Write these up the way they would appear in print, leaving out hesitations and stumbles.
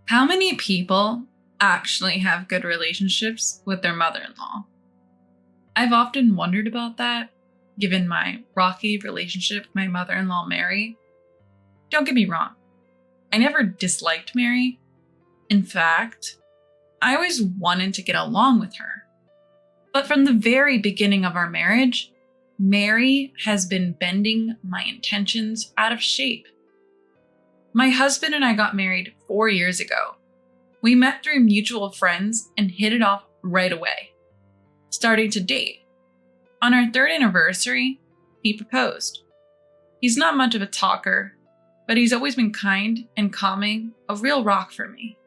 How many people actually have good relationships with their mother-in-law? I've often wondered about that, given my rocky relationship with my mother-in-law, Mary. Don't get me wrong, I never disliked Mary. In fact, I always wanted to get along with her. But from the very beginning of our marriage, Mary has been bending my intentions out of shape. My husband and I got married 4 years ago. We met through mutual friends and hit it off right away, starting to date. On our 3rd anniversary, he proposed. He's not much of a talker, but he's always been kind and calming, a real rock for me.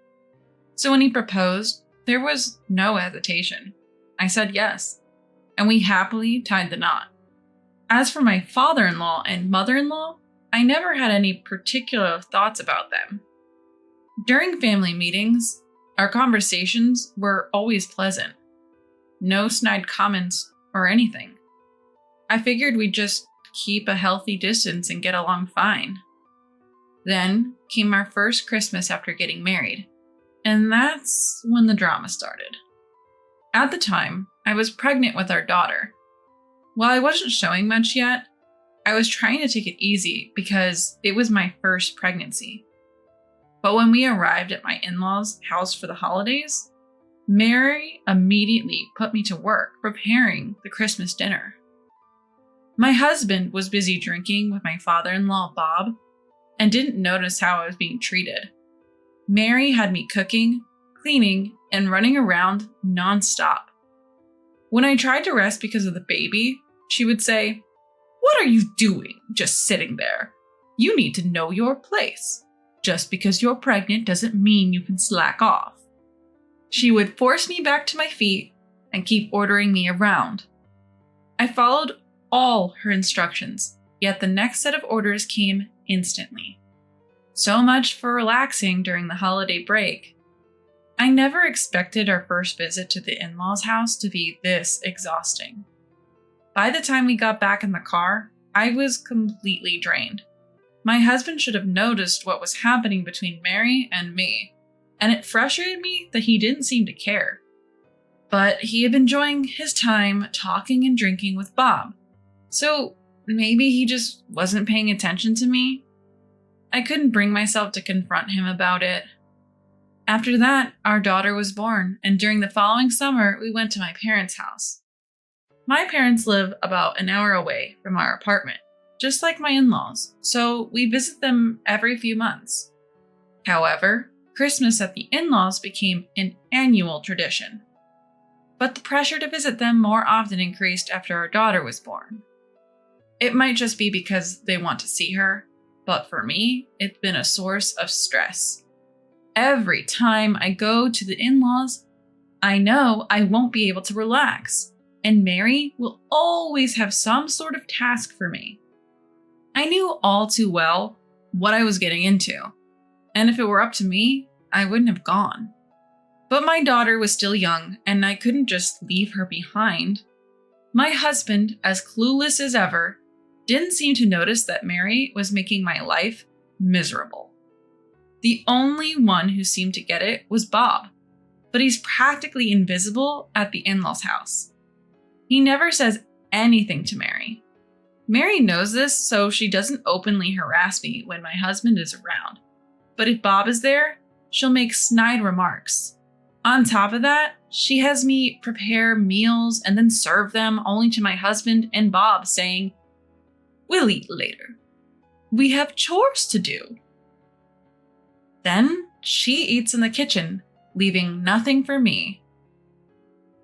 So when he proposed, there was no hesitation. I said yes, and we happily tied the knot. As for my father-in-law and mother-in-law, I never had any particular thoughts about them. During family meetings, our conversations were always pleasant. No snide comments or anything. I figured we'd just keep a healthy distance and get along fine. Then came our first Christmas after getting married, and that's when the drama started. At the time, I was pregnant with our daughter. While I wasn't showing much yet, I was trying to take it easy because it was my first pregnancy. But when we arrived at my in-laws' house for the holidays, Mary immediately put me to work preparing the Christmas dinner. My husband was busy drinking with my father-in-law, Bob, and didn't notice how I was being treated. Mary had me cooking, cleaning, and running around nonstop. When I tried to rest because of the baby, she would say, "What are you doing just sitting there? You need to know your place. Just because you're pregnant doesn't mean you can slack off." She would force me back to my feet and keep ordering me around. I followed all her instructions, yet the next set of orders came instantly. So much for relaxing during the holiday break. I never expected our first visit to the in-laws' house to be this exhausting. By the time we got back in the car, I was completely drained. My husband should have noticed what was happening between Mary and me, and it frustrated me that he didn't seem to care. But he had been enjoying his time talking and drinking with Bob, so maybe he just wasn't paying attention to me. I couldn't bring myself to confront him about it. After that, our daughter was born, and during the following summer, we went to my parents' house. My parents live about an hour away from our apartment, just like my in-laws, so we visit them every few months. However, Christmas at the in-laws became an annual tradition. But the pressure to visit them more often increased after our daughter was born. It might just be because they want to see her, but for me, it's been a source of stress. Every time I go to the in-laws, I know I won't be able to relax, and Mary will always have some sort of task for me. I knew all too well what I was getting into, and if it were up to me, I wouldn't have gone. But my daughter was still young, and I couldn't just leave her behind. My husband, as clueless as ever, didn't seem to notice that Mary was making my life miserable. The only one who seemed to get it was Bob, but he's practically invisible at the in-laws' house. He never says anything to Mary. Mary knows this, so she doesn't openly harass me when my husband is around. But if Bob is there, she'll make snide remarks. On top of that, she has me prepare meals and then serve them only to my husband and Bob saying, "We'll eat later. We have chores to do." Then she eats in the kitchen, leaving nothing for me.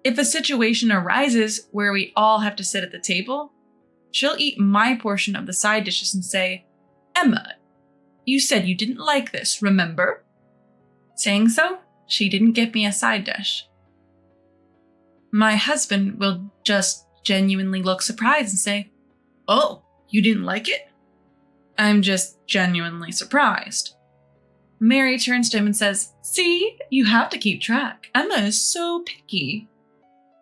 If a situation arises where we all have to sit at the table, she'll eat my portion of the side dishes and say, "Emma, you said you didn't like this, remember?" Saying so, she didn't give me a side dish. My husband will just genuinely look surprised and say, "Oh, you didn't like it?" I'm just genuinely surprised. Mary turns to him and says, "See, you have to keep track. Emma is so picky."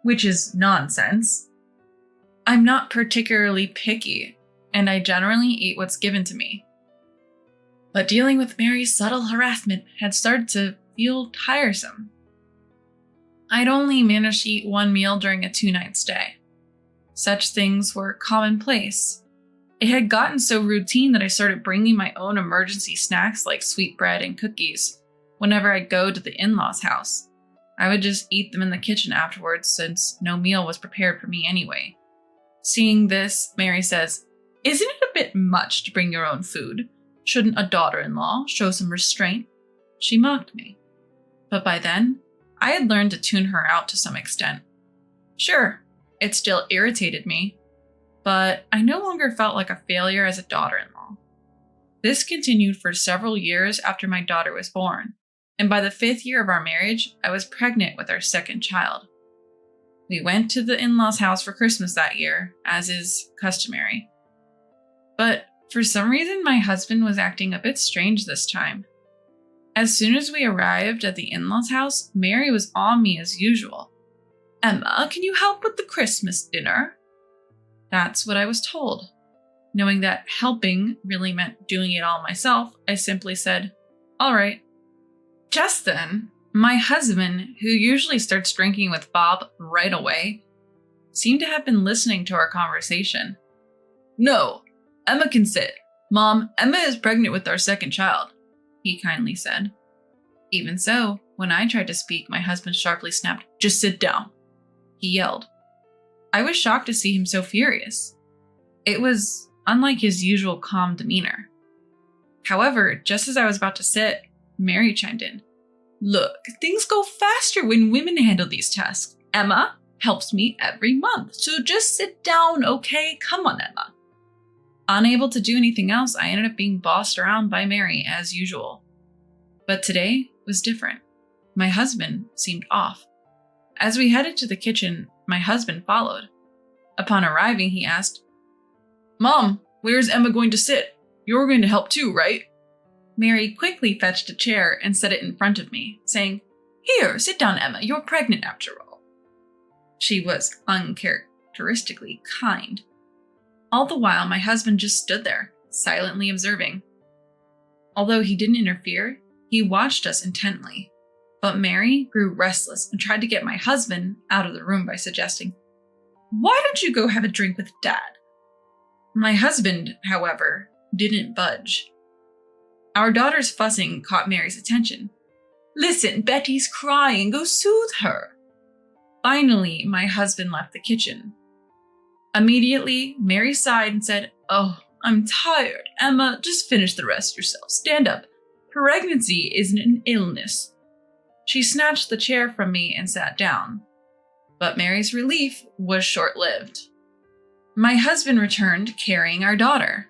Which is nonsense. I'm not particularly picky, and I generally eat what's given to me. But dealing with Mary's subtle harassment had started to feel tiresome. I'd only managed to eat one meal during a 2-night stay. Such things were commonplace. It had gotten so routine that I started bringing my own emergency snacks like sweetbread and cookies whenever I'd go to the in-laws' house. I would just eat them in the kitchen afterwards since no meal was prepared for me anyway. Seeing this, Mary says, "Isn't it a bit much to bring your own food? Shouldn't a daughter-in-law show some restraint?" She mocked me. But by then, I had learned to tune her out to some extent. Sure, it still irritated me, but I no longer felt like a failure as a daughter-in-law. This continued for several years after my daughter was born, and by the 5th year of our marriage, I was pregnant with our second child. We went to the in-laws' house for Christmas that year, as is customary. But for some reason, my husband was acting a bit strange this time. As soon as we arrived at the in-laws' house, Mary was on me as usual. "Emma, can you help with the Christmas dinner?" That's what I was told. Knowing that helping really meant doing it all myself, I simply said, "All right." Just then, my husband, who usually starts drinking with Bob right away, seemed to have been listening to our conversation. "No, Emma can sit. Mom, Emma is pregnant with our second child," he kindly said. Even so, when I tried to speak, my husband sharply snapped, "Just sit down," he yelled. I was shocked to see him so furious. It was unlike his usual calm demeanor. However, just as I was about to sit, Mary chimed in. "Look, things go faster when women handle these tasks. Emma helps me every month, so just sit down, okay? Come on, Emma." Unable to do anything else, I ended up being bossed around by Mary as usual. But today was different. My husband seemed off. As we headed to the kitchen, my husband followed. Upon arriving, he asked, "Mom, where's Emma going to sit? You're going to help too, right?" Mary quickly fetched a chair and set it in front of me, saying, "Here, sit down, Emma. You're pregnant after all." She was uncharacteristically kind. All the while, my husband just stood there, silently observing. Although he didn't interfere, he watched us intently. But Mary grew restless and tried to get my husband out of the room by suggesting, "Why don't you go have a drink with Dad?" My husband, however, didn't budge. Our daughter's fussing caught Mary's attention. "Listen, Betty's crying. Go soothe her." Finally, my husband left the kitchen. Immediately, Mary sighed and said, "Oh, I'm tired. Emma, just finish the rest yourself. Stand up. Pregnancy isn't an illness." She snatched the chair from me and sat down. But Mary's relief was short-lived. My husband returned carrying our daughter.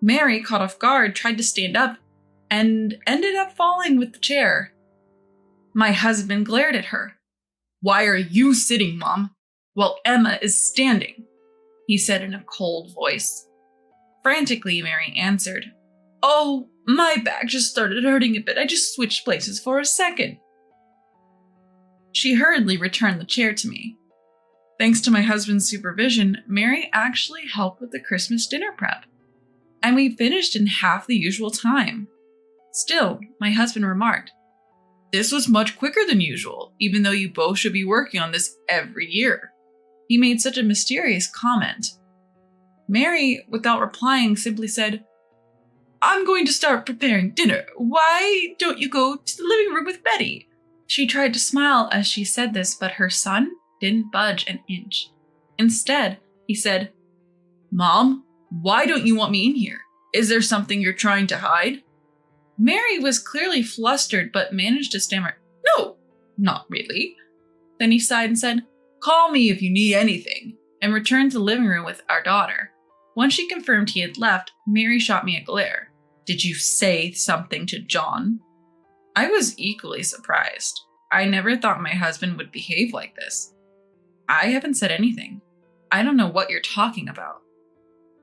Mary, caught off guard, tried to stand up and ended up falling with the chair. My husband glared at her. "Why are you sitting, Mom, while Emma is standing?" he said in a cold voice. Frantically, Mary answered, "Oh, my back just started hurting a bit. I just switched places for a second." She hurriedly returned the chair to me. Thanks to my husband's supervision, Mary actually helped with the Christmas dinner prep, and we finished in half the usual time. Still, my husband remarked, "This was much quicker than usual, even though you both should be working on this every year." He made such a mysterious comment. Mary, without replying, simply said, "I'm going to start preparing dinner. Why don't you go to the living room with Betty?" She tried to smile as she said this, but her son didn't budge an inch. Instead, he said, "Mom, why don't you want me in here? Is there something you're trying to hide?" Mary was clearly flustered, but managed to stammer, "No, not really." Then he sighed and said, "Call me if you need anything," and returned to the living room with our daughter. Once she confirmed he had left, Mary shot me a glare. "Did you say something to John?" I was equally surprised. I never thought my husband would behave like this. "I haven't said anything. I don't know what you're talking about."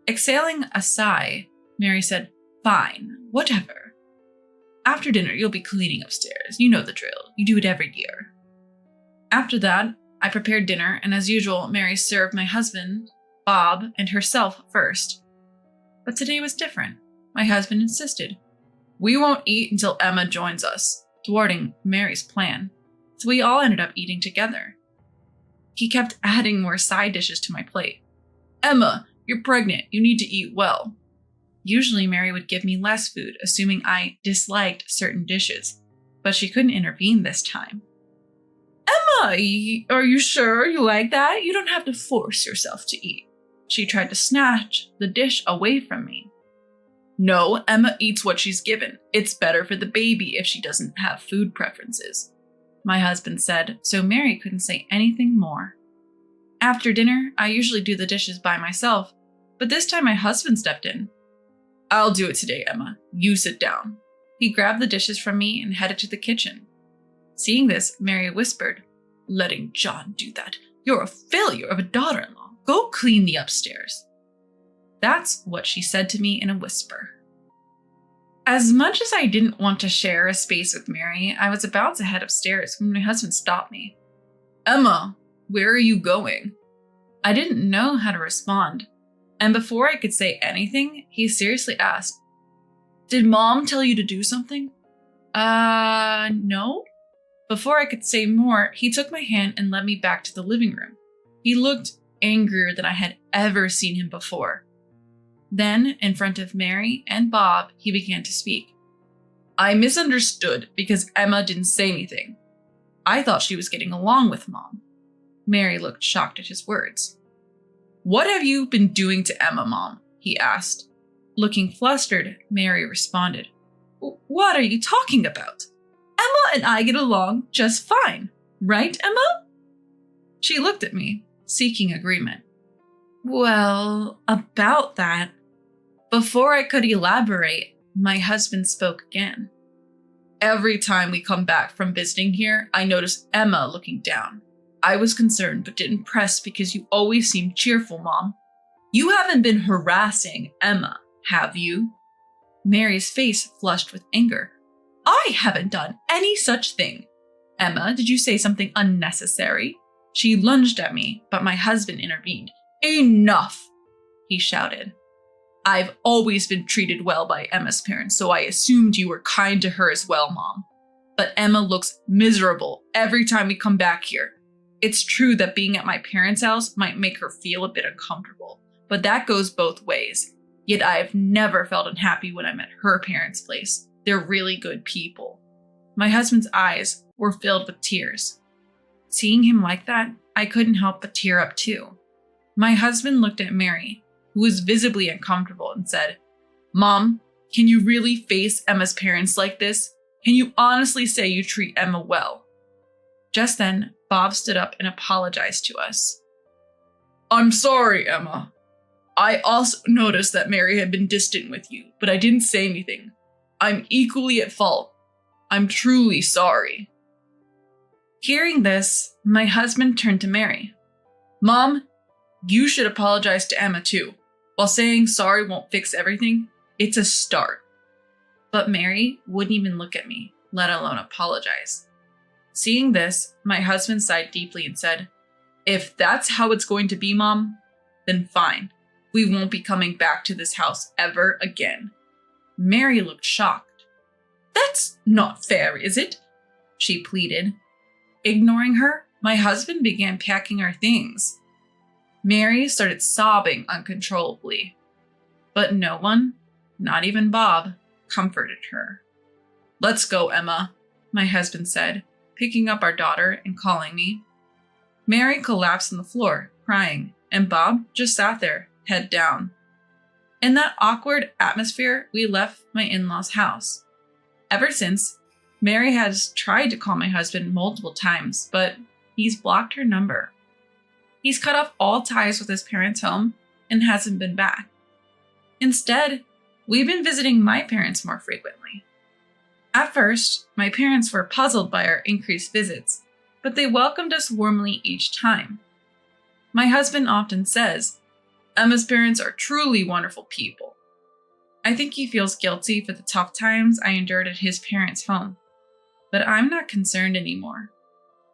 Exhaling a sigh, Mary said, "Fine, whatever. After dinner, you'll be cleaning upstairs. You know the drill. You do it every year." After that, I prepared dinner, and as usual, Mary served my husband, Bob, and herself first. But today was different. My husband insisted, "We won't eat until Emma joins us. thwarting Mary's plan, so we all ended up eating together. He kept adding more side dishes to my plate. "Emma, you're pregnant. You need to eat well." Usually Mary would give me less food, assuming I disliked certain dishes, but she couldn't intervene this time. "Emma, are you sure you like that? You don't have to force yourself to eat." She tried to snatch the dish away from me. "No, Emma eats what she's given. It's better for the baby if she doesn't have food preferences," my husband said, so Mary couldn't say anything more. After dinner, I usually do the dishes by myself, but this time my husband stepped in. "I'll do it today, Emma. You sit down." He grabbed the dishes from me and headed to the kitchen. Seeing this, Mary whispered, "Letting John do that. You're a failure of a daughter-in-law. Go clean the upstairs." That's what she said to me in a whisper. As much as I didn't want to share a space with Mary, I was about to head upstairs when my husband stopped me. "Emma, where are you going?" I didn't know how to respond, and before I could say anything, he seriously asked, "Did Mom tell you to do something?" No. Before I could say more, he took my hand and led me back to the living room. He looked angrier than I had ever seen him before. Then, in front of Mary and Bob, he began to speak. "I misunderstood because Emma didn't say anything. I thought she was getting along with Mom." Mary looked shocked at his words. "What have you been doing to Emma, Mom?" he asked. Looking flustered, Mary responded, "What are you talking about? Emma and I get along just fine, right, Emma?" She looked at me, seeking agreement. "Well, about that." Before I could elaborate, my husband spoke again. "Every time we come back from visiting here, I notice Emma looking down. I was concerned but didn't press because you always seem cheerful, Mom. You haven't been harassing Emma, have you?" Mary's face flushed with anger. "I haven't done any such thing. Emma, did you say something unnecessary?" She lunged at me, but my husband intervened. "Enough!" he shouted. "I've always been treated well by Emma's parents, so I assumed you were kind to her as well, Mom. But Emma looks miserable every time we come back here. It's true that being at my parents' house might make her feel a bit uncomfortable, but that goes both ways. Yet I have never felt unhappy when I'm at her parents' place. They're really good people." My husband's eyes were filled with tears. Seeing him like that, I couldn't help but tear up too. My husband looked at Mary, who was visibly uncomfortable, and said, "Mom, can you really face Emma's parents like this? Can you honestly say you treat Emma well?" Just then, Bob stood up and apologized to us. "I'm sorry, Emma. I also noticed that Mary had been distant with you, but I didn't say anything. I'm equally at fault. I'm truly sorry." Hearing this, my husband turned to Mary. "Mom, you should apologize to Emma too. While saying sorry won't fix everything, it's a start." But Mary wouldn't even look at me, let alone apologize. Seeing this, my husband sighed deeply and said, "If that's how it's going to be, Mom, then fine. We won't be coming back to this house ever again." Mary looked shocked. "That's not fair, is it?" she pleaded. Ignoring her, my husband began packing our things. Mary started sobbing uncontrollably, but no one, not even Bob, comforted her. "Let's go, Emma," my husband said, picking up our daughter and calling me. Mary collapsed on the floor, crying, and Bob just sat there, head down. In that awkward atmosphere, we left my in-laws' house. Ever since, Mary has tried to call my husband multiple times, but he's blocked her number. He's cut off all ties with his parents' home and hasn't been back. Instead, we've been visiting my parents more frequently. At first, my parents were puzzled by our increased visits, but they welcomed us warmly each time. My husband often says, "Emma's parents are truly wonderful people." I think he feels guilty for the tough times I endured at his parents' home, but I'm not concerned anymore.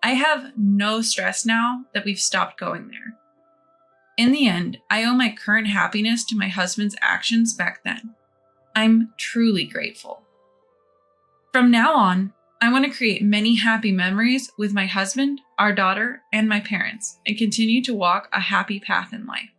I have no stress now that we've stopped going there. In the end, I owe my current happiness to my husband's actions back then. I'm truly grateful. From now on, I want to create many happy memories with my husband, our daughter, and my parents, and continue to walk a happy path in life.